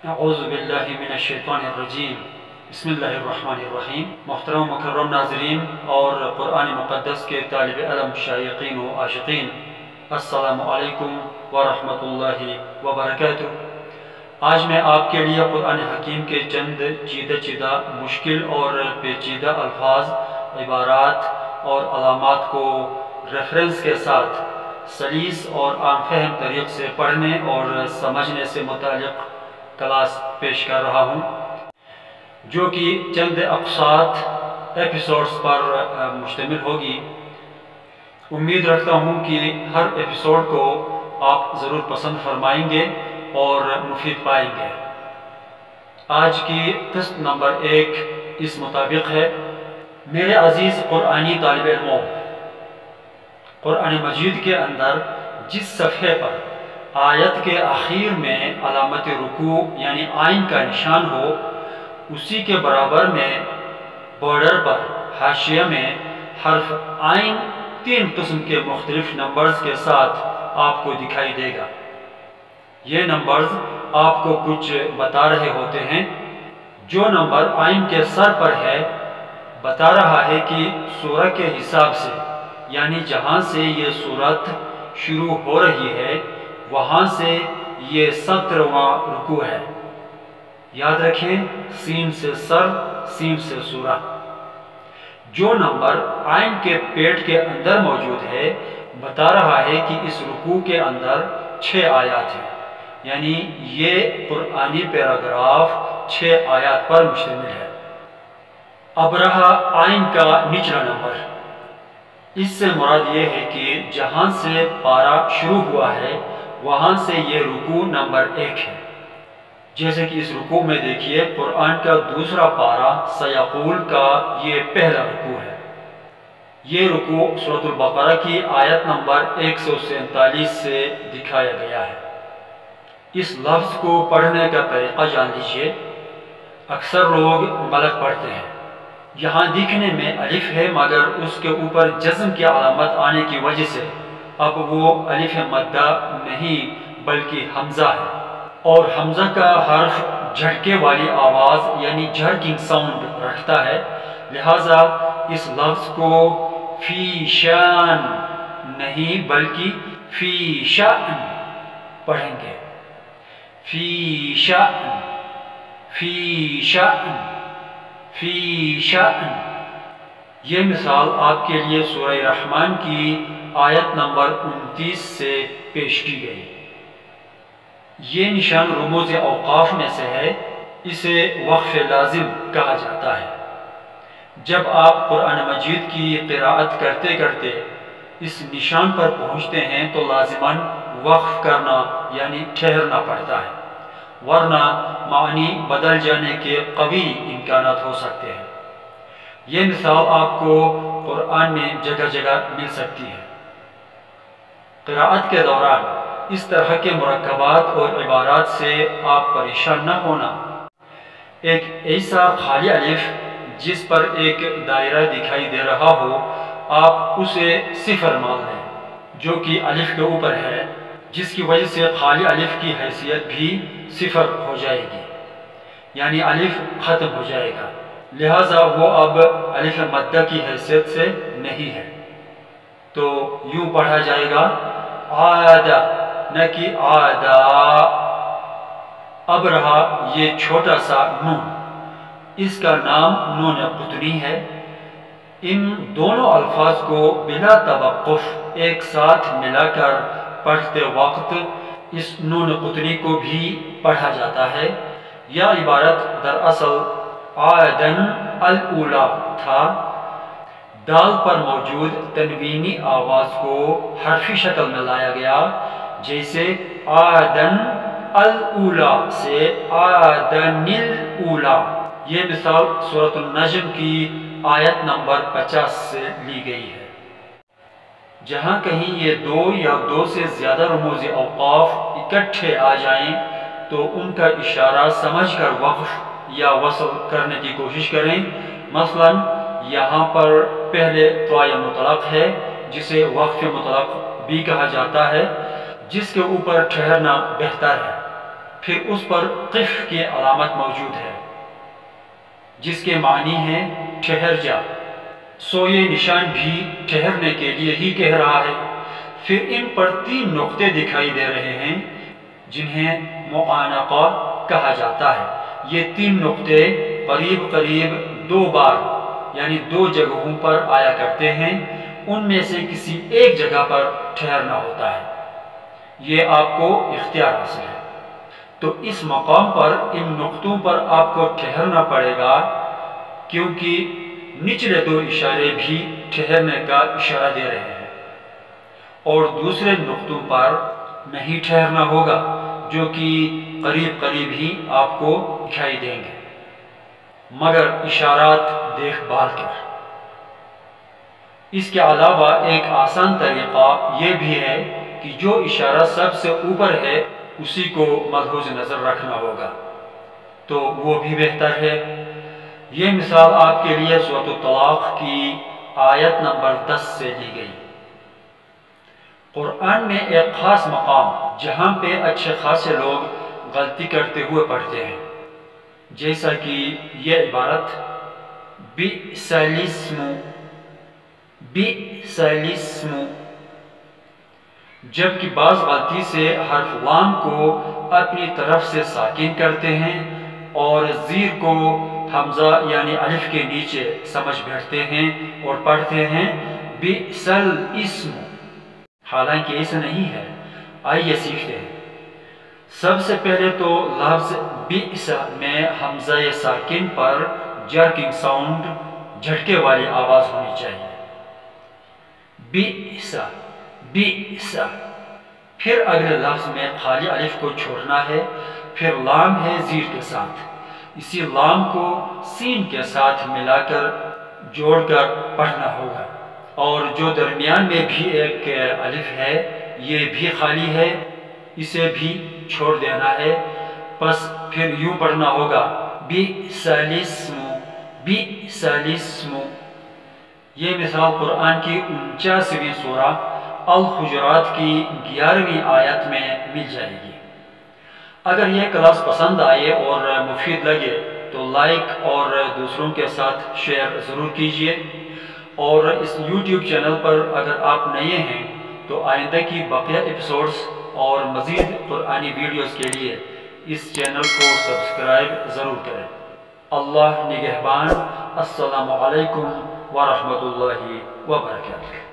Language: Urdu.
اعوذ باللہ من الشیطان الرجیم بسم اللہ الرحمن الرحیم۔ محترم مکرم ناظرین اور قرآن مقدس کے طالب علم شائقین و عاشقین، السلام علیکم ورحمۃ اللہ وبرکاتہ۔ آج میں آپ کے لیے قرآن حکیم کے چند چیدہ مشکل اور پیچیدہ الفاظ، عبارات اور علامات کو ریفرنس کے ساتھ سلیس اور عام فہم طریق سے پڑھنے اور سمجھنے سے متعلق کلاس پیش کر رہا ہوں، جو کہ چند اقساط ایپیسوڈز پر مشتمل ہوگی۔ امید رکھتا ہوں کہ ہر ایپیسوڈ کو آپ ضرور پسند فرمائیں گے اور مفید پائیں گے۔ آج کی قسط نمبر 1 اس مطابق ہے: میرے عزیز قرآنی طالب علموں، قرآن مجید کے اندر جس صفحے پر آیت کے آخر میں علامت رکوع یعنی آئین کا نشان ہو، اسی کے برابر میں بارڈر پر حاشیہ میں حرف آئین 3 قسم کے مختلف نمبرز کے ساتھ آپ کو دکھائی دے گا۔ یہ نمبرز آپ کو کچھ بتا رہے ہوتے ہیں۔ جو نمبر آئین کے سر پر ہے بتا رہا ہے کہ سورہ کے حساب سے، یعنی جہاں سے یہ سورت شروع ہو رہی ہے وہاں سے یہ 17واں رکوع ہے۔ یاد رکھیں، سین سے سر، سین سے سورہ۔ جو نمبر آئین کے پیٹ کے اندر موجود ہے بتا رہا ہے کہ اس رکوع کے اندر 6 آیات ہیں، یعنی یہ قرآنی پیراگراف 6 آیات پر مشتمل ہے۔ اب رہا آئین کا نچلا نمبر۔ اس سے مراد یہ ہے کہ جہاں سے پارہ شروع ہوا ہے وہاں سے یہ رکوع نمبر 1 ہے۔ جیسے کہ اس رکوع میں دیکھیے، قرآن کا دوسرا پارہ سیقول کا یہ پہلا رکوع ہے۔ یہ رکوع سورۃ البقرہ کی آیت نمبر 147 سے دکھایا گیا ہے۔ اس لفظ کو پڑھنے کا طریقہ جان لیجئے۔ اکثر لوگ غلط پڑھتے ہیں۔ یہاں دیکھنے میں الف ہے، مگر اس کے اوپر جزم کی علامت آنے کی وجہ سے اب وہ الف مدہ نہیں بلکہ حمزہ ہے، اور حمزہ کا حرف جھٹکے والی آواز یعنی جھرکنگ ساؤنڈ رکھتا ہے، لہٰذا اس لفظ کو فی شان نہیں بلکہ فی شأن پڑھیں گے۔ فی شأن، فی شأن، فی شأن۔ یہ مثال آپ کے لیے سورہ رحمان کی آیت نمبر 29 سے پیش کی گئی۔ یہ نشان رموز اوقاف میں سے ہے، اسے وقف لازم کہا جاتا ہے۔ جب آپ قرآن مجید کی قراءت کرتے کرتے اس نشان پر پہنچتے ہیں تو لازماً وقف کرنا یعنی ٹھہرنا پڑتا ہے، ورنہ معنی بدل جانے کے قوی امکانات ہو سکتے ہیں۔ یہ مثال آپ کو قرآن میں جگہ جگہ مل سکتی ہے۔ قراءت کے دوران اس طرح کے مرکبات اور عبارات سے آپ پریشان نہ ہونا۔ ایک ایسا خالی الف جس پر ایک دائرہ دکھائی دے رہا ہو، آپ اسے 0 مان لیں، جو کہ الف کے اوپر ہے، جس کی وجہ سے خالی الف کی حیثیت بھی 0 ہو جائے گی، یعنی الف ختم ہو جائے گا، لہٰذا وہ اب الف مدہ کی حیثیت سے نہیں ہے۔ تو یوں پڑھا جائے گا عادہ، نہ کہ عادہ۔ اب رہا یہ چھوٹا سا نون، اس کا نام نون قطنی ہے۔ ان دونوں الفاظ کو بلا توقف ایک ساتھ ملا کر پڑھتے وقت اس نون قطنی کو بھی پڑھا جاتا ہے۔ یہ عبارت دراصل عادن الاولی تھا۔ دال پر موجود تنوینی آواز کو حرفی شکل میں لایا گیا، جیسے عادن الاولی سے عادن الاولی۔ یہ مثال سورۃ النجم کی آیت نمبر 50 سے لی گئی ہے۔ جہاں کہیں یہ 2 یا 2 سے زیادہ رموز اوقاف اکٹھے آ جائیں تو ان کا اشارہ سمجھ کر وقف یا وصل کرنے کی کوشش کریں۔ مثلا یہاں پر پہلے طوائے مطلق ہے جسے وقف مطلق بھی کہا جاتا ہے، جس کے اوپر ٹھہرنا بہتر ہے۔ پھر اس پر قف کی علامت موجود ہے جس کے معنی ہے ٹھہر جا، سو یہ نشان بھی ٹھہرنے کے لیے ہی کہہ رہا ہے۔ پھر ان پر 3 نقطے دکھائی دے رہے ہیں جنہیں معانقہ کہا جاتا ہے۔ یہ 3 نقطے قریب قریب 2 بار یعنی 2 جگہوں پر آیا کرتے ہیں، ان میں سے کسی ایک جگہ پر ٹھہرنا ہوتا ہے، یہ آپ کو اختیار حاصل ہے۔ تو اس مقام پر ان نقطوں پر آپ کو ٹھہرنا پڑے گا، کیونکہ نچلے 2 اشارے بھی ٹھہرنے کا اشارہ دے رہے ہیں، اور دوسرے نقطوں پر نہیں ٹھہرنا ہوگا جو کہ قریب قریب ہی آپ کو دکھائی دیں گے، مگر اشارات دیکھ بھال کر۔ اس کے علاوہ ایک آسان طریقہ یہ بھی ہے کہ جو اشارہ سب سے اوپر ہے اسی کو ملحوظ نظر رکھنا ہوگا، تو وہ بھی بہتر ہے۔ یہ مثال آپ کے لیے سورۃ الطلاق کی آیت نمبر 10 سے لی گئی۔ قرآن میں ایک خاص مقام جہاں پہ اچھے خاصے لوگ غلطی کرتے ہوئے پڑھتے ہیں، جیسا کہ یہ عبارت بئس الاسم، جبکہ بعض غلطی سے حرف لام کو اپنی طرف سے ساکن کرتے ہیں اور زیر کو حمزہ یعنی الف کے نیچے سمجھ بیٹھتے ہیں اور پڑھتے ہیں بئس الاسم، حالانکہ ایسا نہیں ہے۔ آئیے سیکھتے ہیں۔ سب سے پہلے تو لفظ بئس میں حمزہ ساکن پر جرکنگ ساؤنڈ، جھٹکے والی آواز ہونی چاہیے، بئس بئس۔ پھر اگلے لفظ میں خالی الف کو چھوڑنا ہے، پھر لام ہے زیر کے ساتھ، اسی لام کو سین کے ساتھ ملا کر جوڑ کر پڑھنا ہوگا، اور جو درمیان میں بھی ایک الف ہے یہ بھی خالی ہے، اسے بھی چھوڑ دینا ہے، پس پھر یوں پڑھنا ہوگا بئس الاسم بئس الاسم۔ یہ مثال قرآن کی 49ویں سورہ الحجرات کی 11ویں آیت میں مل جائے گی۔ اگر یہ کلاس پسند آئے اور مفید لگے تو لائک اور دوسروں کے ساتھ شیئر ضرور کیجیے، اور اس یوٹیوب چینل پر اگر آپ نئے ہیں تو آئندہ کی بقیہ ایپیسوڈز اور مزید قرآنی ویڈیوز کے لیے اس چینل کو سبسکرائب ضرور کریں۔ اللہ نگہبان۔ السلام علیکم ورحمۃ اللہ وبرکاتہ۔